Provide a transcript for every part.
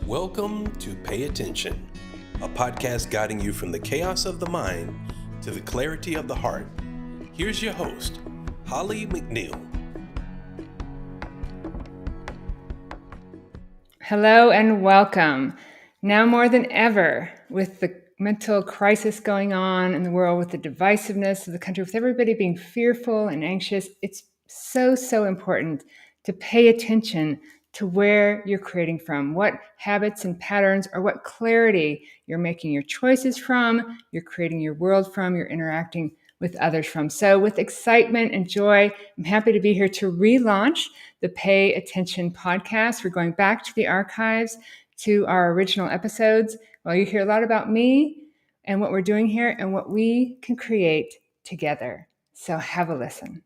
Welcome to Pay Attention, a podcast guiding you from the chaos of the mind to the clarity of the heart. Here's your host, Holly McNeill. Hello and welcome. Now more than ever, with the mental crisis going on in the world, with the divisiveness of the country, with everybody being fearful and anxious, it's so important to pay attention to where you're creating from, what habits and patterns or what clarity you're making your choices from, you're creating your world from, you're interacting with others from. So with excitement and joy, I'm happy to be here to relaunch the Pay Attention podcast. We're going back to the archives, to our original episodes. Well, you hear a lot about me and what we're doing here and what we can create together. So have a listen.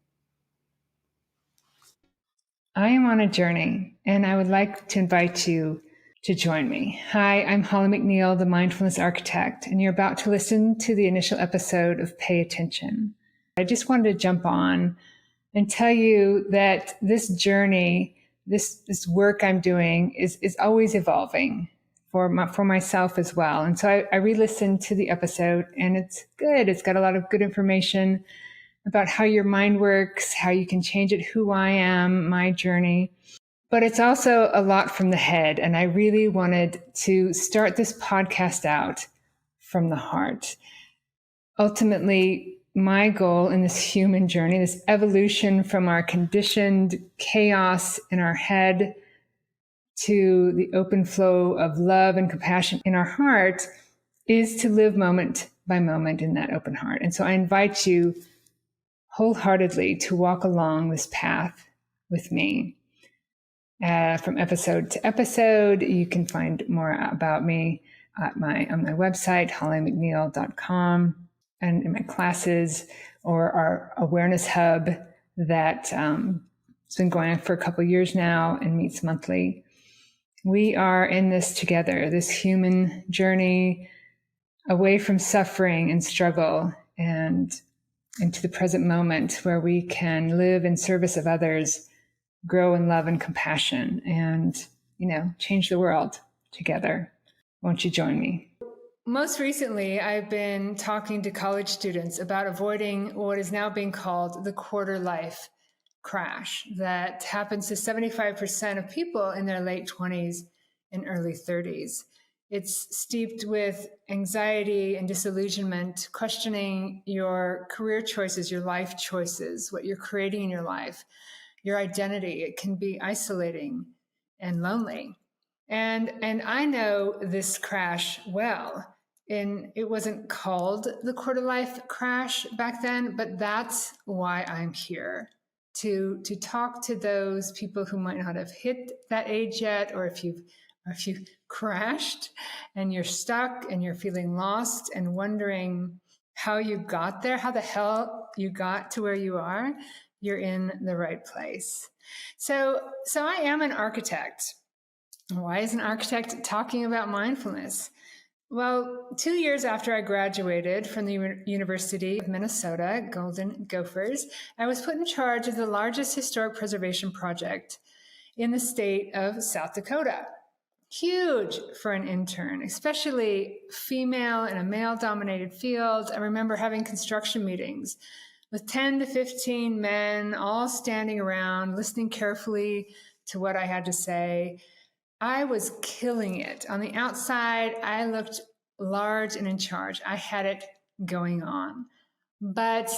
I am on a journey, and I would like to invite you to join me. Hi, I'm Holly McNeill, the Mindfulness Architect, and you're about to listen to the initial episode of Pay Attention. I just wanted to jump on and tell you that this journey, this work I'm doing is always evolving for myself as well. And so I re-listened to the episode, and it's good. It's got a lot of good information about how your mind works, how you can change it, who I am, my journey. But it's also a lot from the head. And I really wanted to start this podcast out from the heart. Ultimately, my goal in this human journey, this evolution from our conditioned chaos in our head to the open flow of love and compassion in our heart, is to live moment by moment in that open heart. And so I invite you wholeheartedly to walk along this path with me. From episode to episode, you can find more about me on my website, hollymcneill.com, and in my classes or our awareness hub that has been going on for a couple of years now and meets monthly. We are in this together, this human journey away from suffering and struggle and into the present moment where we can live in service of others, grow in love and compassion, and, change the world together. Won't you join me? Most recently, I've been talking to college students about avoiding what is now being called the quarter life crash that happens to 75% of people in their late 20s and early 30s. It's steeped with anxiety and disillusionment, questioning your career choices, your life choices, what you're creating in your life, your identity. It can be isolating and lonely. And I know this crash well. And it wasn't called the quarter life crash back then, but that's why I'm here. To talk to those people who might not have hit that age yet, or if you've crashed and you're stuck and you're feeling lost and wondering how you got there, how the hell you got to where you are, you're in the right place. So I am an architect. Why is an architect talking about mindfulness? Well, 2 years after I graduated from the University of Minnesota, Golden Gophers, I was put in charge of the largest historic preservation project in the state of South Dakota. Huge for an intern, especially female in a male-dominated field. I remember having construction meetings with 10 to 15 men all standing around, listening carefully to what I had to say. I was killing it. On the outside, I looked large and in charge. I had it going on. But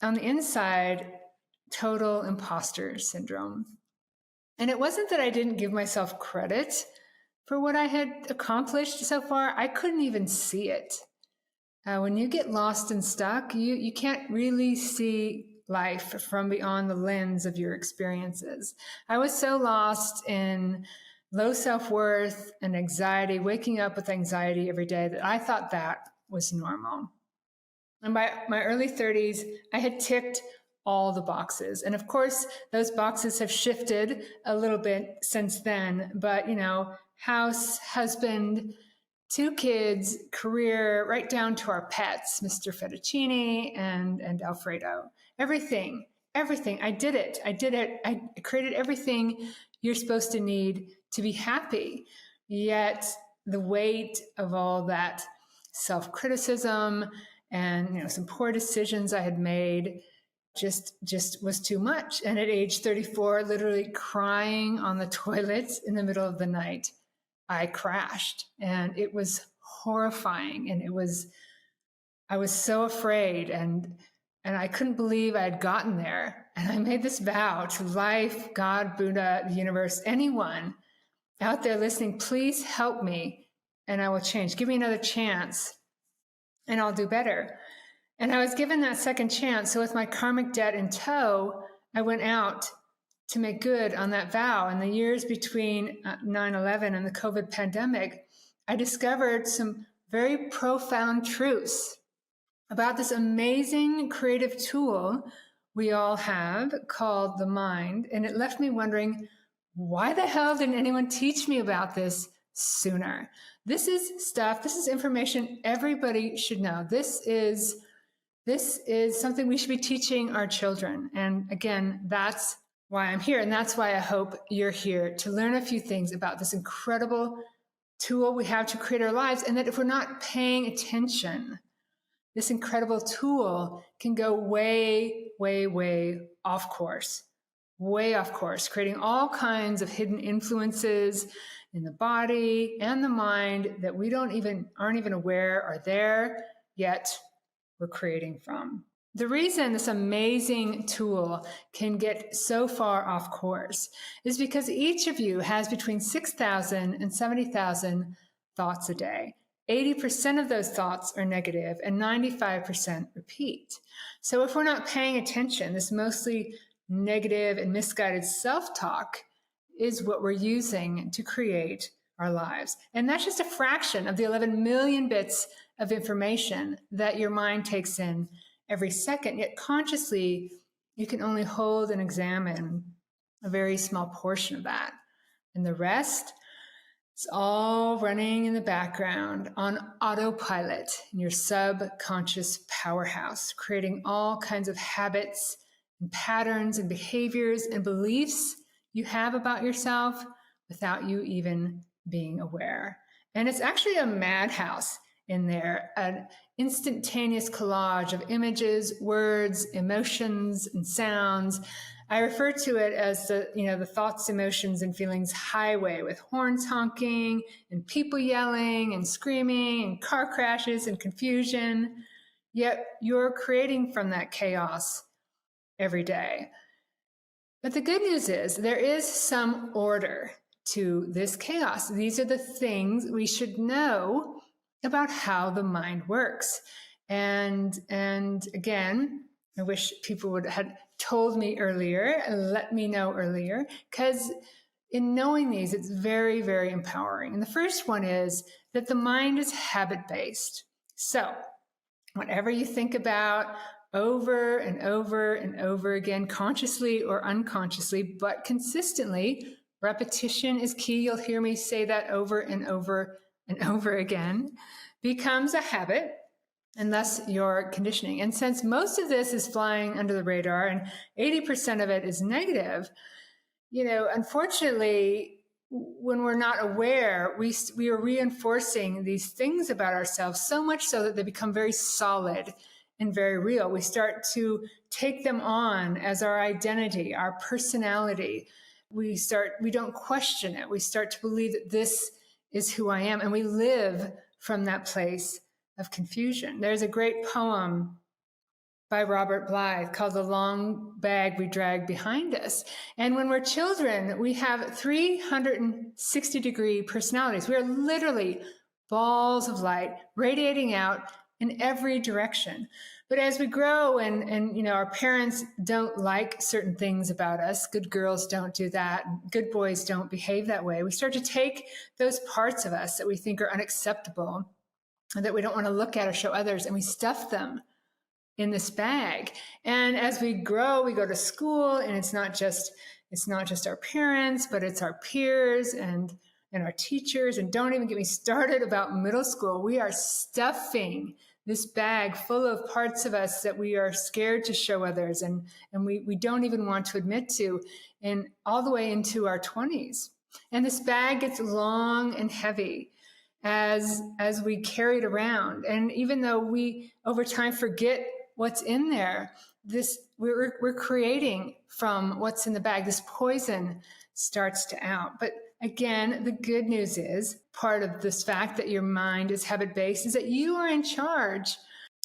on the inside, total imposter syndrome. And it wasn't that I didn't give myself credit for what I had accomplished so far. I couldn't even see it. When you get lost and stuck, you can't really see life from beyond the lens of your experiences. I was so lost in low self-worth and anxiety, waking up with anxiety every day, that I thought that was normal. And by my early 30s, I had ticked all the boxes. And of course, those boxes have shifted a little bit since then. But, house, husband, 2 kids, career, right down to our pets, Mr. Fettuccine and Alfredo. Everything. I did it. I created everything you're supposed to need to be happy. Yet the weight of all that self-criticism and some poor decisions I had made just was too much. And at age 34, literally crying on the toilet in the middle of the night, I crashed, and it was horrifying. And I was so afraid, and I couldn't believe I had gotten there. And I made this vow to life, God, Buddha, the universe, anyone out there listening, please help me and I will change. Give me another chance and I'll do better. And I was given that second chance. So with my karmic debt in tow, I went out to make good on that vow. In the years between 9/11 and the COVID pandemic, I discovered some very profound truths about this amazing creative tool we all have called the mind. And it left me wondering, why the hell didn't anyone teach me about this sooner? This is information everybody should know. This is something we should be teaching our children. And again, that's why I'm here. And that's why I hope you're here to learn a few things about this incredible tool we have to create our lives. And that if we're not paying attention, this incredible tool can go way, way, way off course, creating all kinds of hidden influences in the body and the mind that we aren't even aware are there, yet we're creating from. The reason this amazing tool can get so far off course is because each of you has between 6,000 and 70,000 thoughts a day. 80% of those thoughts are negative and 95% repeat. So if we're not paying attention, this mostly negative and misguided self-talk is what we're using to create our lives. And that's just a fraction of the 11 million bits of information that your mind takes in every second. Yet consciously, you can only hold and examine a very small portion of that. And the rest, it's all running in the background on autopilot in your subconscious powerhouse, creating all kinds of habits and patterns and behaviors and beliefs you have about yourself without you even being aware. And it's actually a madhouse in there, an instantaneous collage of images, words, emotions, and sounds. I refer to it as the thoughts, emotions, and feelings highway, with horns honking and people yelling and screaming and car crashes and confusion. Yet you're creating from that chaos every day. But the good news is there is some order to this chaos. These are the things we should know about how the mind works. And again, I wish people had told me earlier and let me know earlier, because in knowing these, it's very, very empowering. And the first one is that the mind is habit-based. So whatever you think about over and over and over again, consciously or unconsciously, but consistently, repetition is key. You'll hear me say that over and over and over again, becomes a habit, and thus your conditioning. And since most of this is flying under the radar and 80% of it is negative, unfortunately, when we're not aware, we are reinforcing these things about ourselves so much so that they become very solid and very real. We start to take them on as our identity, our personality. We don't question it. We start to believe that this is who I am, and we live from that place of confusion. There's a great poem by Robert Blythe called The Long Bag We Drag Behind Us. And when we're children, we have 360-degree personalities. We are literally balls of light radiating out in every direction. But as we grow and our parents don't like certain things about us, good girls don't do that, good boys don't behave that way, we start to take those parts of us that we think are unacceptable and that we don't want to look at or show others, and we stuff them in this bag. And as we grow, we go to school, and it's not just our parents, but it's our peers and our teachers. And don't even get me started about middle school. We are stuffing this bag full of parts of us that we are scared to show others, and we don't even want to admit to, and all the way into our 20s. And this bag gets long and heavy as we carry it around. And even though we over time forget what's in there, we're creating from what's in the bag. This poison starts to out. But again, the good news is part of this fact that your mind is habit-based is that you are in charge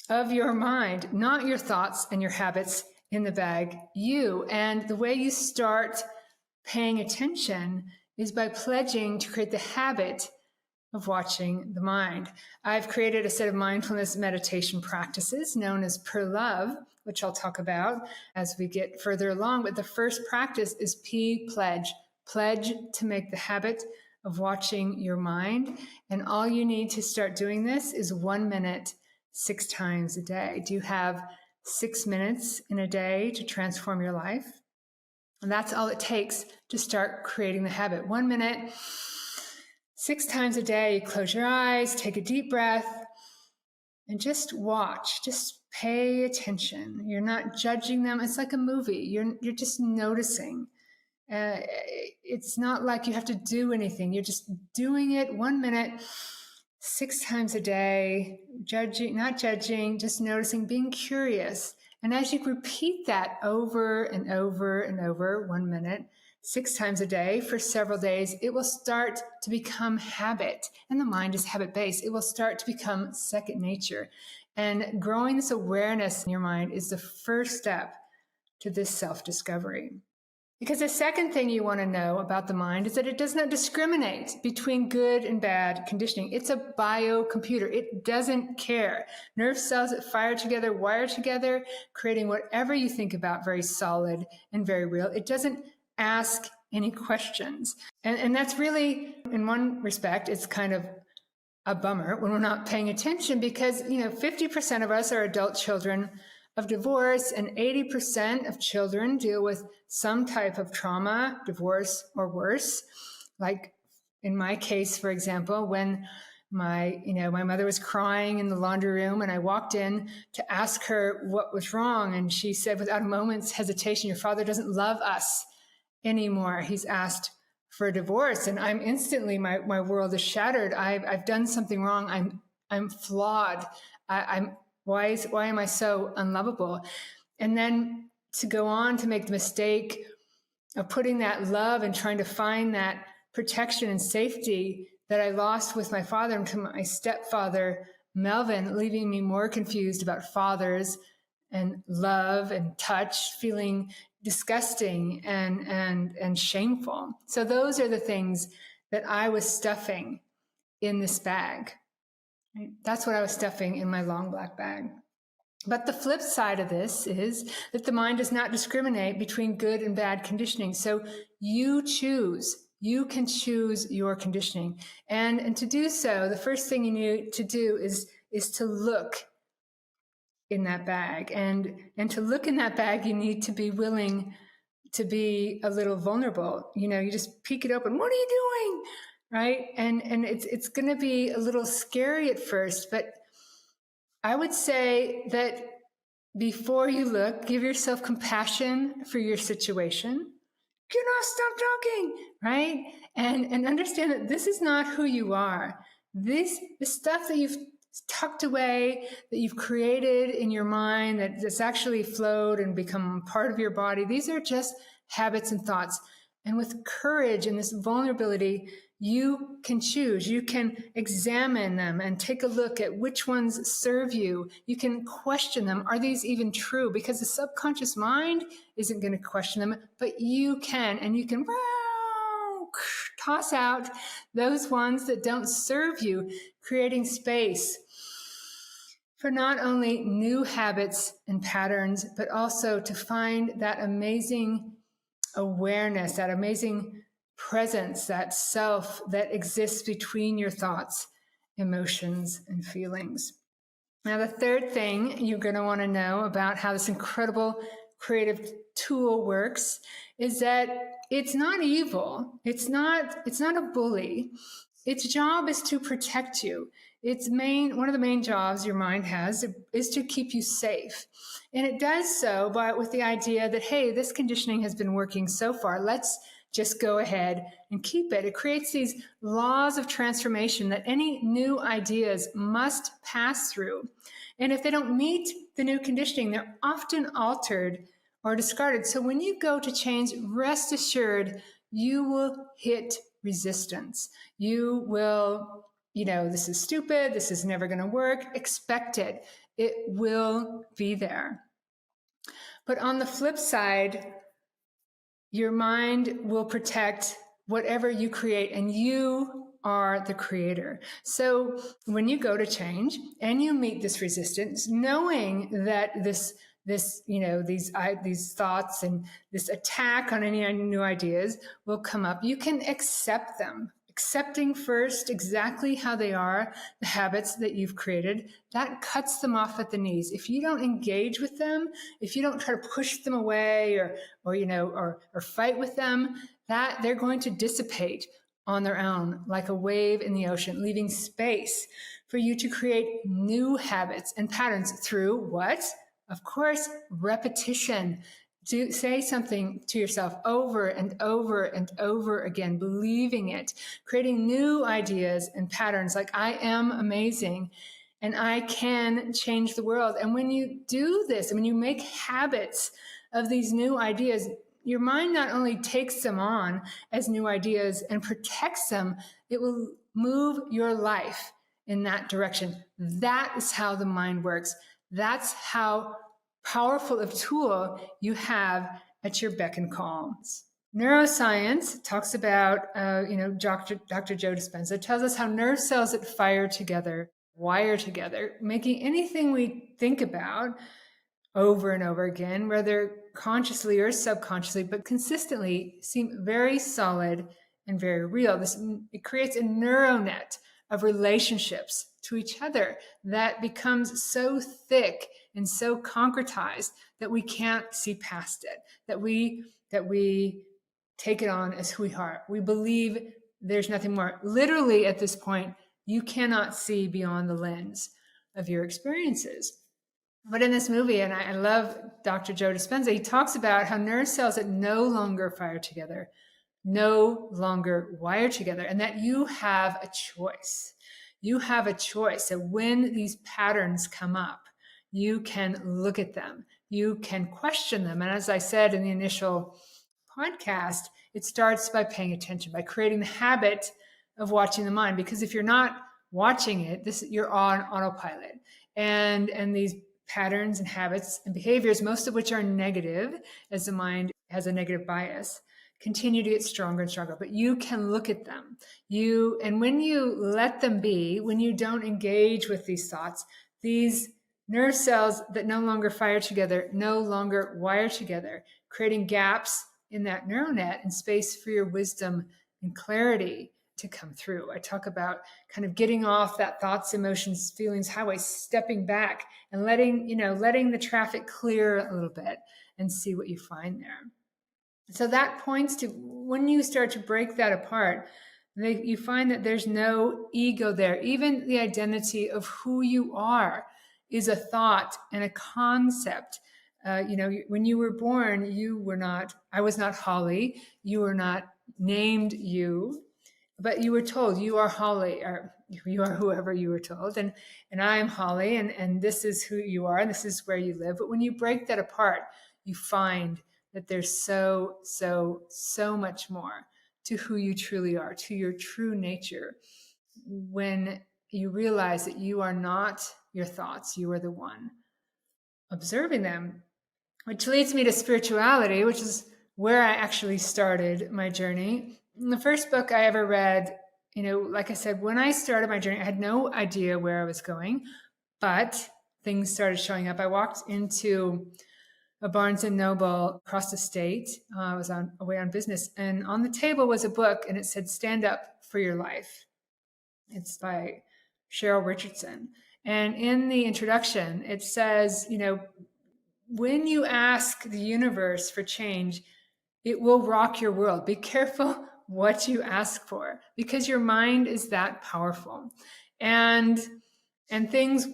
of your mind, not your thoughts and your habits in the bag, you. And the way you start paying attention is by pledging to create the habit of watching the mind. I've created a set of mindfulness meditation practices known as Per Love, which I'll talk about as we get further along. But the first practice is P, pledge. Pledge to make the habit of watching your mind. And all you need to start doing this is 1 minute, 6 times a day. Do you have 6 minutes in a day to transform your life? And that's all it takes to start creating the habit. 1 minute, 6 times a day. You close your eyes, take a deep breath, and just watch. Just pay attention. You're not judging them. It's like a movie. You're just noticing. It's not like you have to do anything. You're just doing it 1 minute, 6 times a day, not judging, just noticing, being curious. And as you repeat that over and over and over, 1 minute, 6 times a day for several days, it will start to become habit. And the mind is habit-based. It will start to become second nature. And growing this awareness in your mind is the first step to this self-discovery. Because the second thing you want to know about the mind is that it does not discriminate between good and bad conditioning. It's a biocomputer. It doesn't care. Nerve cells that fire together, wire together, creating whatever you think about very solid and very real. It doesn't ask any questions. And that's really, in one respect, it's kind of a bummer when we're not paying attention because, 50% of us are adult children of divorce, and 80% of children deal with some type of trauma, divorce, or worse. Like in my case, for example, when my mother was crying in the laundry room and I walked in to ask her what was wrong. And she said, without a moment's hesitation, your father doesn't love us anymore. He's asked for a divorce. And I'm instantly, my world is shattered. I've done something wrong. I'm flawed. Why am I so unlovable? And then to go on to make the mistake of putting that love and trying to find that protection and safety that I lost with my father into my stepfather, Melvin, leaving me more confused about fathers and love and touch, feeling disgusting and shameful. So those are the things that I was stuffing in this bag. That's what I was stuffing in my long black bag. But the flip side of this is that the mind does not discriminate between good and bad conditioning. So you can choose your conditioning. And to do so, the first thing you need to do is to look in that bag. And to look in that bag, you need to be willing to be a little vulnerable. You just peek it open. What are you doing? Right? And it's going to be a little scary at first, but I would say that before you look, give yourself compassion for your situation. Stop talking, right? And understand that this is not who you are. The stuff that you've tucked away, that you've created in your mind, that's actually flowed and become part of your body, these are just habits and thoughts. And with courage and this vulnerability, you can choose. You can examine them and take a look at which ones serve you. You can question them. Are these even true? Because the subconscious mind isn't going to question them, but you can. And you can toss out those ones that don't serve you, creating space for not only new habits and patterns, but also to find that amazing awareness, that amazing presence, that self that exists between your thoughts, emotions, and feelings. Now, the third thing you're going to want to know about how this incredible creative tool works is that it's not evil. It's not a bully. Its job is to protect you. One of the main jobs your mind has is to keep you safe. And it does so with the idea that, hey, this conditioning has been working so far. Let's just go ahead and keep it. It creates these laws of transformation that any new ideas must pass through. And if they don't meet the new conditioning, they're often altered or discarded. So when you go to change, rest assured, you will hit resistance. You will, this is stupid, this is never going to work. Expect it. It will be there. But on the flip side, your mind will protect whatever you create, and you are the creator. So when you go to change and you meet this resistance, knowing that these thoughts and this attack on any new ideas will come up, you can accept them. Accepting first exactly how they are, the habits that you've created, that cuts them off at the knees. If you don't engage with them, if you don't try to push them away or fight with them, that they're going to dissipate on their own like a wave in the ocean, leaving space for you to create new habits and patterns through what? Of course, repetition. Do say something to yourself over and over and over again, believing it, creating new ideas and patterns like I am amazing and I can change the world. And when you do this, and when you make habits of these new ideas, your mind not only takes them on as new ideas and protects them, it will move your life in that direction. That is how the mind works. That's how powerful of tool you have at your beck and call. Neuroscience talks about, Dr. Joe Dispenza tells us how nerve cells that fire together, wire together, making anything we think about over and over again, whether consciously or subconsciously, but consistently, seem very solid and very real. It creates a neuronet of relationships to each other that becomes so thick and so concretized that we can't see past it, that we take it on as who we are. We believe there's nothing more. Literally at this point, you cannot see beyond the lens of your experiences. But in this movie, and I love Dr. Joe Dispenza, he talks about how nerve cells that no longer fire together, no longer wire together, and that you have a choice. You have a choice that when these patterns come up, you can look at them, you can question them. And as I said in the initial podcast, it starts by paying attention, by creating the habit of watching the mind. Because if you're not watching it, you're on autopilot. And these patterns and habits and behaviors, most of which are negative, as the mind has a negative bias, continue to get stronger and stronger. But you can look at them. And when you let them be, when you don't engage with these thoughts, these nerve cells that no longer fire together, no longer wire together, creating gaps in that neural net and space for your wisdom and clarity to come through. I talk about kind of getting off that thoughts, emotions, feelings highway, stepping back and letting the traffic clear a little bit and see what you find there. So that points to when you start to break that apart, you find that there's no ego there. Even the identity of who you are is a thought and a concept. When you were born, I was not Holly. You were not named you, but you were told you are Holly, or you are whoever you were told. And I am Holly, and this is who you are, and this is where you live. But when you break that apart, you find that there's so much more to who you truly are, to your true nature. When you realize that you are not your thoughts, you are the one observing them, which leads me to spirituality, which is where I actually started my journey. In the first book I ever read, like I said, when I started my journey, I had no idea where I was going, but things started showing up. I walked into a Barnes and Noble across the state. I was away on business, and on the table was a book, and it said, "Stand Up for Your Life." It's by Cheryl Richardson. And in the introduction, it says, when you ask the universe for change, it will rock your world. Be careful what you ask for, because your mind is that powerful. And things,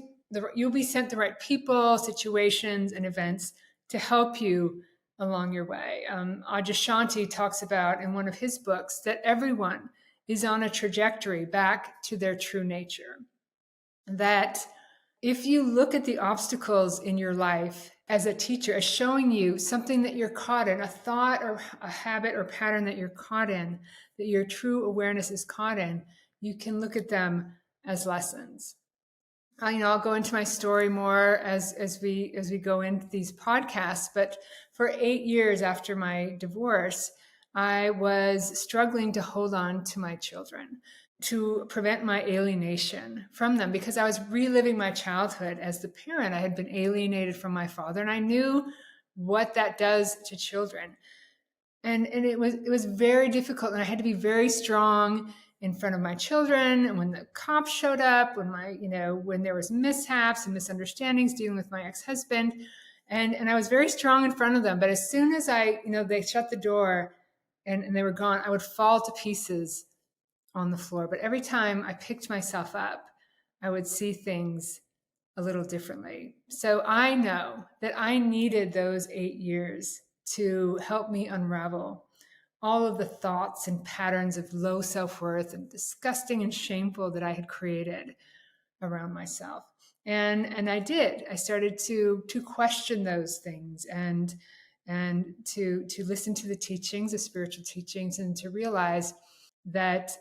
you'll be sent the right people, situations, and events to help you along your way. Adyashanti talks about in one of his books that everyone is on a trajectory back to their true nature. That if you look at the obstacles in your life as a teacher, as showing you something that you're caught in, a thought or a habit or pattern that you're caught in, that your true awareness is caught in, you can look at them as lessons. I'll go into my story more as we go into these podcasts. But for 8 years after my divorce, I was struggling to hold on to my children, to prevent my alienation from them, because I was reliving my childhood as the parent. I had been alienated from my father, and I knew what that does to children. And it was very difficult, and I had to be very strong in front of my children. And when the cops showed up, when there was mishaps and misunderstandings dealing with my ex-husband, and I was very strong in front of them. But as soon as they shut the door and they were gone, I would fall to pieces on the floor. But every time I picked myself up, I would see things a little differently. So I know that I needed those 8 years to help me unravel all of the thoughts and patterns of low self-worth and disgusting and shameful that I had created around myself. And I did. I started to question those things and to listen to the teachings, the spiritual teachings, and to realize that,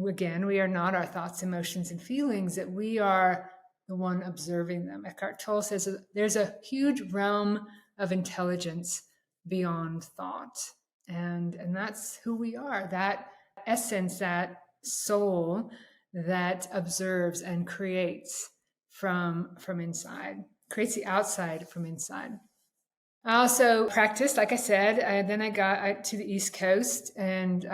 again, we are not our thoughts, emotions, and feelings, that we are the one observing them. Eckhart Tolle says there's a huge realm of intelligence beyond thought. And that's who we are, that essence, that soul that observes and creates from inside, creates the outside from inside. I also practiced, like I said, then I got to the East Coast, and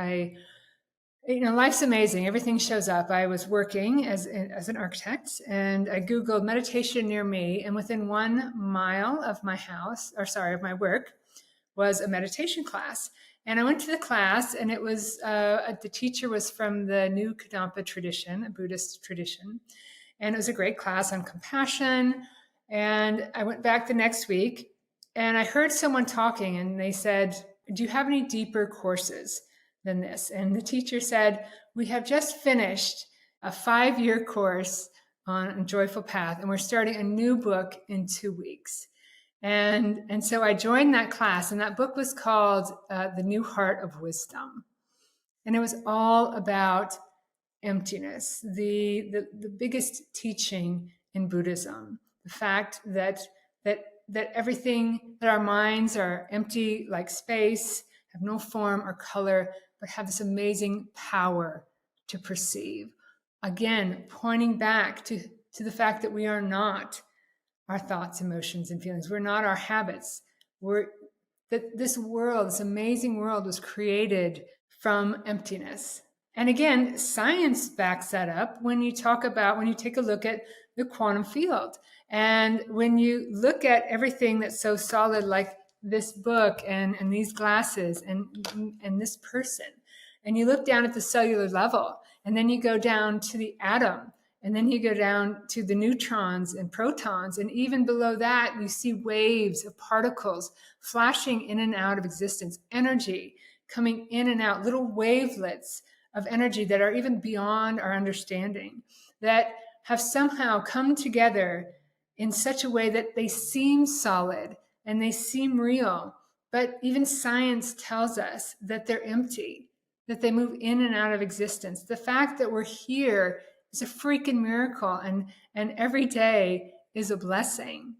life's amazing. Everything shows up. I was working as an architect, and I Googled meditation near me, and within 1 mile of my work was a meditation class. And I went to the class, and it was, the teacher was from the New Kadampa tradition, a Buddhist tradition. And it was a great class on compassion. And I went back the next week, and I heard someone talking, and they said, "Do you have any deeper courses than this?" And the teacher said, "We have just finished a 5-year course on Joyful Path, and we're starting a new book in 2 weeks." And so I joined that class, and that book was called The New Heart of Wisdom. And it was all about emptiness, the biggest teaching in Buddhism, the fact that everything, that our minds are empty like space, have no form or color, but have this amazing power to perceive. Again, pointing back to the fact that we are not our thoughts, emotions, and feelings. We're not our habits. This world, this amazing world, was created from emptiness. And again, science backs that up when you take a look at the quantum field. And when you look at everything that's so solid, like this book and these glasses and this person, and you look down at the cellular level, and then you go down to the atom, and then you go down to the neutrons and protons. And even below that, you see waves of particles flashing in and out of existence, energy coming in and out, little wavelets of energy that are even beyond our understanding, that have somehow come together in such a way that they seem solid and they seem real. But even science tells us that they're empty, that they move in and out of existence. The fact that we're here is a freaking miracle, and every day is a blessing.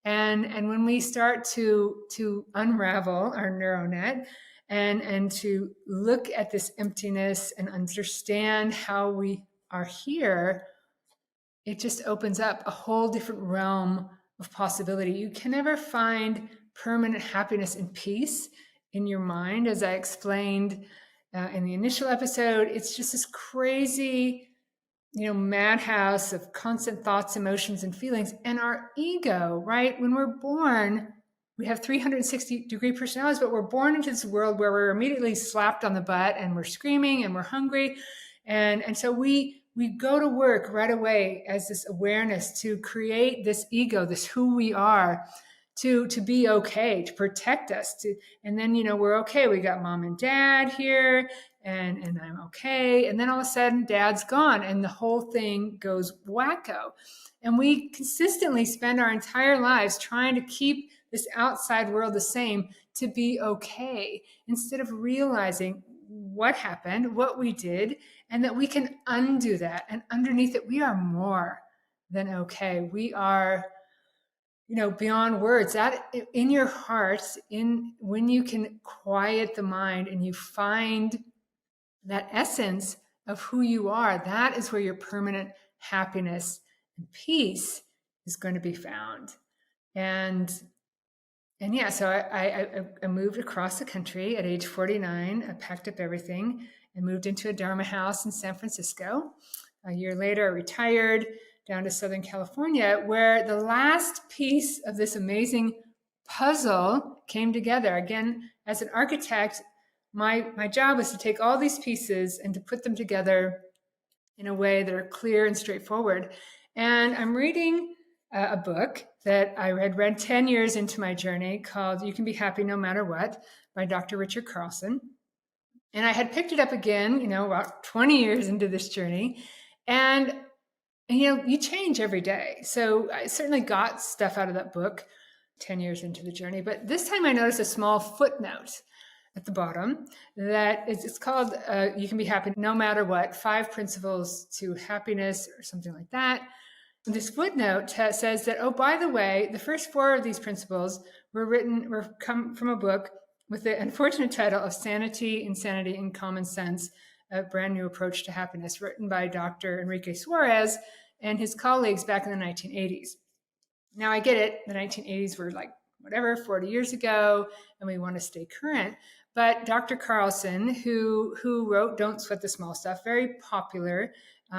And when we start to unravel our neural net and to look at this emptiness and understand how we are here, it just opens up a whole different realm of possibility. You can never find permanent happiness and peace in your mind. As I explained in the initial episode, it's just this crazy madhouse of constant thoughts, emotions, and feelings. And our ego, right? When we're born, we have 360-degree personalities, but we're born into this world where we're immediately slapped on the butt, and we're screaming, and we're hungry. And so we go to work right away as this awareness to create this ego, this who we are, to be okay, to protect us, and then, we're okay. We got mom and dad here, and I'm okay. And then all of a sudden dad's gone and the whole thing goes wacko. And we consistently spend our entire lives trying to keep this outside world the same to be okay, instead of realizing what happened, what we did, and that we can undo that. And underneath it, we are more than okay. We are, beyond words. That in your heart, when you can quiet the mind and you find that essence of who you are, that is where your permanent happiness and peace is going to be found. And yeah, so I moved across the country at age 49. I packed up everything and moved into a Dharma house in San Francisco. A year later, I retired down to Southern California, where the last piece of this amazing puzzle came together. Again, as an architect, my job was to take all these pieces and to put them together in a way that are clear and straightforward. And I'm reading a book that I had read 10 years into my journey called You Can Be Happy No Matter What by Dr. Richard Carlson. And I had picked it up again, about 20 years into this journey. And you change every day. So I certainly got stuff out of that book 10 years into the journey. But this time I noticed a small footnote at the bottom that it's called You Can Be Happy No Matter What, 5 Principles to Happiness or something like that. And this footnote says that, oh, by the way, the first 4 of these principles were come from a book with the unfortunate title of Sanity, Insanity, and Common Sense, a brand new approach to happiness, written by Dr. Enrique Suarez and his colleagues back in the 1980s. Now I get it, the 1980s were 40 years ago, and we want to stay current. But Dr. Carlson, who wrote Don't Sweat the Small Stuff, very popular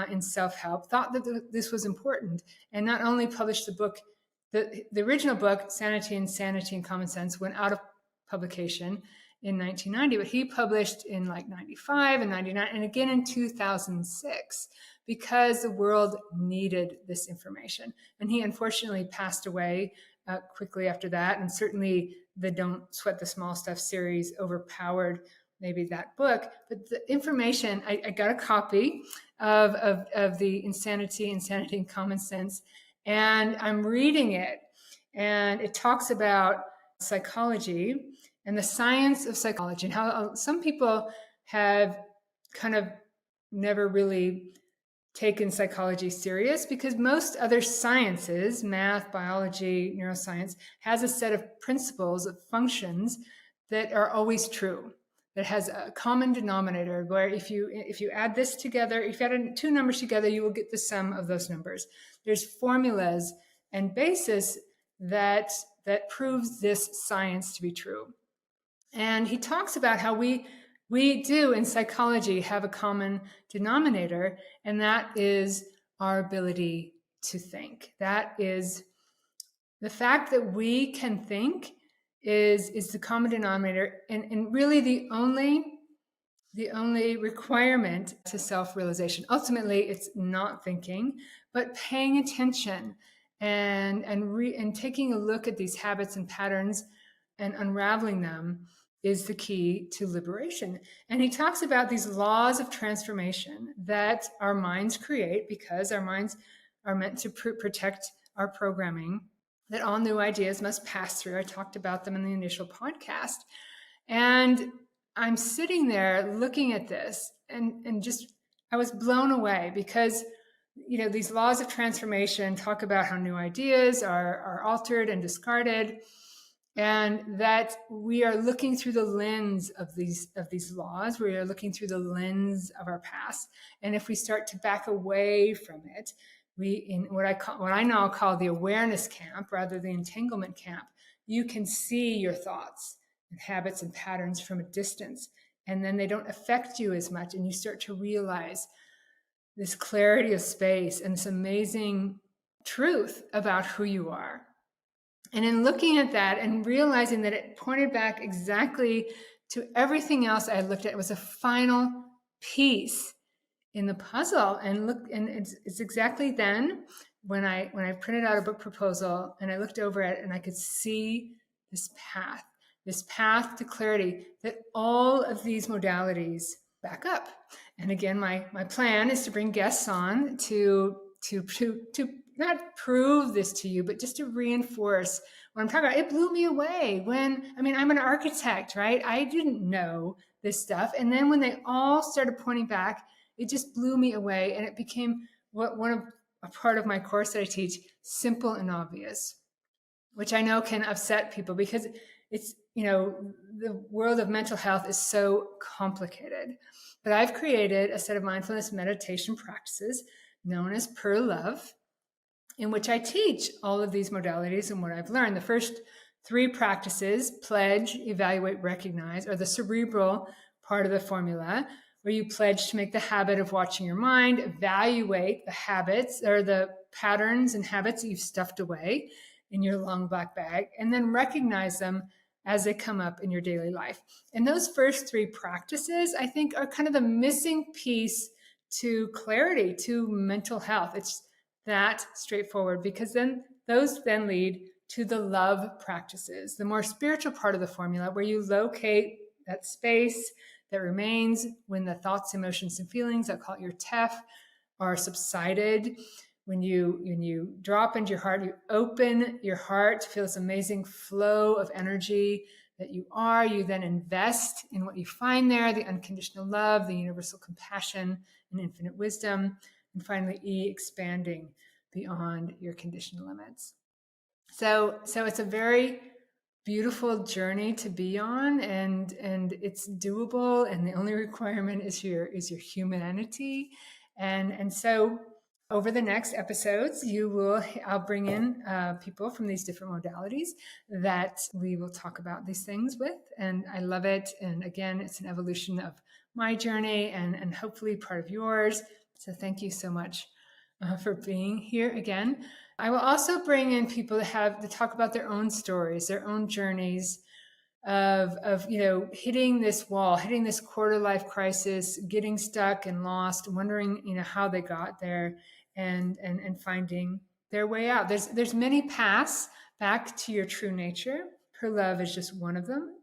in self-help, thought that this was important, and not only published the book, the original book, Sanity, Insanity, and Common Sense, went out of publication in 1990, but he published in 95 and 99, and again in 2006, because the world needed this information. And he unfortunately passed away quickly after that, and certainly the Don't Sweat the Small Stuff series overpowered maybe that book. But the information, I got a copy of the Insanity, and Common Sense, and I'm reading it, and it talks about psychology and the science of psychology, and how some people have kind of never really taken psychology serious, because most other sciences, math, biology, neuroscience, has a set of principles, of functions that are always true, that has a common denominator, where if you add this together, if you add 2 numbers together, you will get the sum of those numbers. There's formulas and basis that proves this science to be true. And he talks about how we do in psychology have a common denominator, and that is our ability to think. That is the fact that we can think is the common denominator, and really the only requirement to self-realization. Ultimately, it's not thinking, but paying attention and taking a look at these habits and patterns and unraveling them is the key to liberation. And he talks about these laws of transformation that our minds create, because our minds are meant to protect our programming, that all new ideas must pass through. I talked about them in the initial podcast. And I'm sitting there looking at this and just, I was blown away, because these laws of transformation talk about how new ideas are altered and discarded, and that we are looking through the lens of these laws. We are looking through the lens of our past, and if we start to back away from it, in what I now call the awareness camp rather than the entanglement camp, you can see your thoughts and habits and patterns from a distance, and then they don't affect you as much, and you start to realize this clarity of space and this amazing truth about who you are. And in looking at that and realizing that it pointed back exactly to everything else I looked at, it was a final piece in the puzzle. And it's exactly then when I printed out a book proposal and I looked over it and I could see this path to clarity that all of these modalities back up. And again, my plan is to bring guests on to not prove this to you, but just to reinforce what I'm talking about. It blew me away I'm an architect, right? I didn't know this stuff. And then when they all started pointing back, it just blew me away. And it became a part of my course that I teach, simple and obvious, which I know can upset people because it's, the world of mental health is so complicated. But I've created a set of mindfulness meditation practices known as Pure Love, in which I teach all of these modalities and what I've learned. The first 3 practices, pledge, evaluate, recognize, are the cerebral part of the formula, where you pledge to make the habit of watching your mind, evaluate the habits or the patterns and habits that you've stuffed away in your long black bag, and then recognize them as they come up in your daily life. And those first 3 practices, I think, are kind of the missing piece to clarity, to mental health. It's that straightforward, because then those lead to the love practices, the more spiritual part of the formula, where you locate that space that remains when the thoughts, emotions, and feelings, I call it your TEF, are subsided. When you drop into your heart, you open your heart to feel this amazing flow of energy that you are. You then invest in what you find there, the unconditional love, the universal compassion, and infinite wisdom. And finally, E, expanding beyond your conditioned limits. So it's a very beautiful journey to be on, and it's doable, and the only requirement is your humanity. And so over the next episodes, I'll bring in people from these different modalities that we will talk about these things with. And I love it. And again, it's an evolution of my journey and hopefully part of yours. So thank you so much for being here again. I will also bring in people to talk about their own stories, their own journeys of hitting this wall, hitting this quarter life crisis, getting stuck and lost, wondering how they got there, and finding their way out. There's many paths back to your true nature. Her love is just one of them.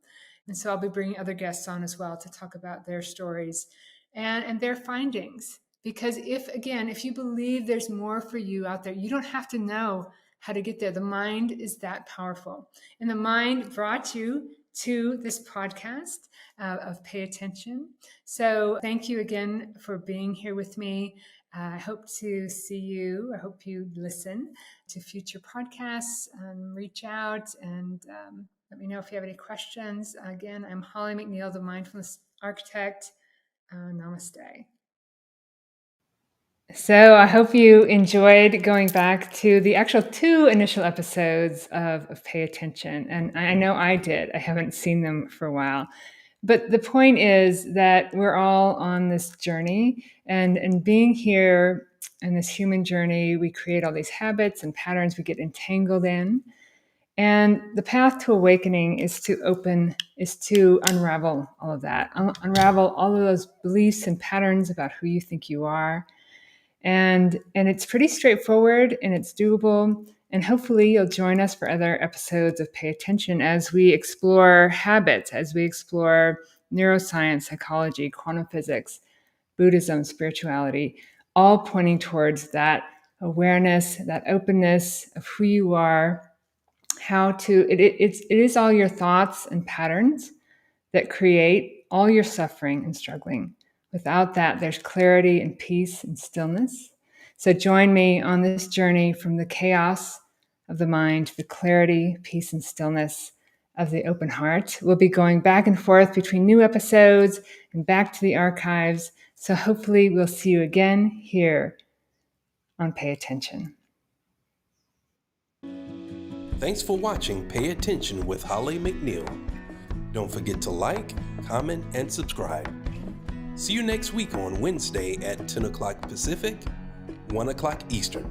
And so I'll be bringing other guests on as well to talk about their stories and their findings. Because if you believe there's more for you out there, you don't have to know how to get there. The mind is that powerful. And the mind brought you to this podcast of Pay Attention. So thank you again for being here with me. I hope to see you. I hope you listen to future podcasts and reach out and let me know if you have any questions. Again, I'm Holly McNeill, the Mindfulness Architect. Namaste. So I hope you enjoyed going back to the actual 2 initial episodes of Pay Attention. And I know I did. I haven't seen them for a while. But the point is that we're all on this journey, and being here in this human journey, we create all these habits and patterns we get entangled in. And the path to awakening is to unravel all of that, unravel all of those beliefs and patterns about who you think you are. And it's pretty straightforward, and it's doable. And hopefully you'll join us for other episodes of Pay Attention as we explore habits, as we explore neuroscience, psychology, quantum physics, Buddhism, spirituality, all pointing towards that awareness, that openness of who you are, it is all your thoughts and patterns that create all your suffering and struggling. Without that, there's clarity and peace and stillness. So join me on this journey from the chaos of the mind to the clarity, peace, and stillness of the open heart. We'll be going back and forth between new episodes and back to the archives. So hopefully we'll see you again here on Pay Attention. Thanks for watching Pay Attention with Holly McNeill. Don't forget to like, comment, and subscribe. See you next week on Wednesday at 10 o'clock Pacific, 1 o'clock Eastern.